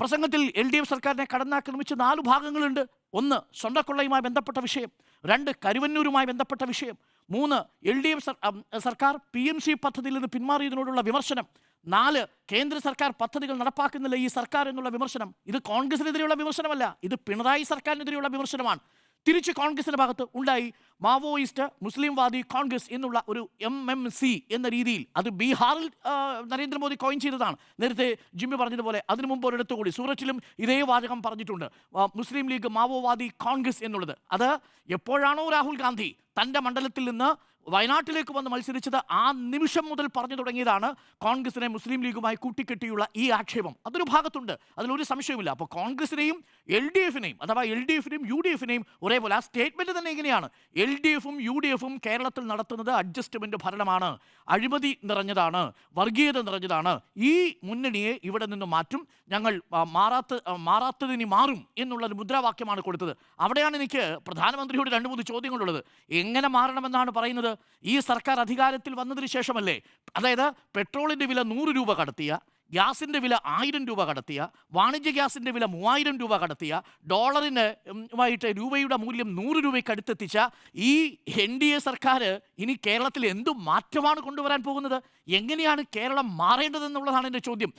പ്രസംഗത്തിൽ LDF സർക്കാരിനെ കടന്നാക്രമിച്ച് 4 ഭാഗങ്ങളുണ്ട്. 1 സ്വർണ്ണക്കൊള്ളയുമായി ബന്ധപ്പെട്ട വിഷയം, 2 കരുവന്നൂരുമായി ബന്ധപ്പെട്ട വിഷയം, 3 LDF സർക്കാർ PMC പദ്ധതിയിൽ നിന്ന് പിന്മാറിയതിനോടുള്ള വിമർശനം, 4 കേന്ദ്ര സർക്കാർ പദ്ധതികൾ നടപ്പാക്കുന്നില്ല ഈ സർക്കാർ എന്നുള്ള വിമർശനം. ഇത് കോൺഗ്രസിനെതിരെയുള്ള വിമർശനമല്ല, ഇത് പിണറായി സർക്കാരിനെതിരെയുള്ള വിമർശനമാണ്. തിരിച്ച് കോൺഗ്രസിൻ്റെ ഭാഗത്ത് ഉണ്ടായി മാവോയിസ്റ്റ് മുസ്ലിം വാദി കോൺഗ്രസ് എന്നുള്ള ഒരു MMC എന്ന രീതിയിൽ. അത് ബീഹാറിൽ നരേന്ദ്രമോദി കോയിൻ ചെയ്തതാണ്. നേരത്തെ ജിമ്മി പറഞ്ഞതുപോലെ അതിനു മുമ്പ് ഒരിടത്തു കൂടി സൂററ്റിലും ഇതേ വാചകം പറഞ്ഞിട്ടുണ്ട്, മുസ്ലിം ലീഗ് മാവോവാദി കോൺഗ്രസ് എന്നുള്ളത്. അത് എപ്പോഴാണോ രാഹുൽ ഗാന്ധി തൻ്റെ മണ്ഡലത്തിൽ നിന്ന് വയനാട്ടിലേക്ക് വന്ന് മത്സരിച്ചത് ആ നിമിഷം മുതൽ പറഞ്ഞു തുടങ്ങിയതാണ് കോൺഗ്രസിനെ മുസ്ലിം ലീഗുമായി കൂട്ടിക്കെട്ടിയുള്ള ഈ ആക്ഷേപം. അതൊരു ഭാഗത്തുണ്ട്, അതിലൊരു സംശയമില്ല. അപ്പോൾ കോൺഗ്രസിനെയും LDFനെയും അഥവാ LDFനെയും UDFനെയും ഒരേപോലെ ആ സ്റ്റേറ്റ്മെൻറ്റ് തന്നെ എങ്ങനെയാണ്? LDFും UDFും കേരളത്തിൽ നടത്തുന്നത് അഡ്ജസ്റ്റ്മെൻറ്റ് ഭരണമാണ്, അഴിമതി നിറഞ്ഞതാണ്, വർഗീയത നിറഞ്ഞതാണ്. ഈ മുന്നണിയെ ഇവിടെ നിന്ന് മാറ്റും, ഞങ്ങൾ മാറാത്തതിനി മാറും എന്നുള്ളൊരു മുദ്രാവാക്യമാണ് കൊടുത്തത്. അവിടെയാണ് എനിക്ക് പ്രധാനമന്ത്രിയോട് 2-3 ചോദ്യങ്ങളുള്ളത്. എങ്ങനെ മാറണമെന്നാണ് പറയുന്നത്? ഈ സർക്കാർ അധികാരത്തിൽ വന്നതിന് ശേഷമല്ലേ, അതായത് പെട്രോളിൻ്റെ വില 100 രൂപ കടത്തിയ, ഗ്യാസിൻ്റെ വില 1000 രൂപ കടത്തിയ, വാണിജ്യ ഗ്യാസിൻ്റെ വില 3000 രൂപ കടത്തിയ, ഡോളറിനുമായിട്ട് രൂപയുടെ മൂല്യം 100 രൂപയ്ക്ക് അടുത്തെത്തിച്ച ഈ NDA സർക്കാർ ഇനി കേരളത്തിൽ എന്തു മാറ്റമാണ് കൊണ്ടുവരാൻ പോകുന്നത്? എങ്ങനെയാണ് കേരളം മാറേണ്ടതെന്നുള്ളതാണ് എൻ്റെ ചോദ്യം.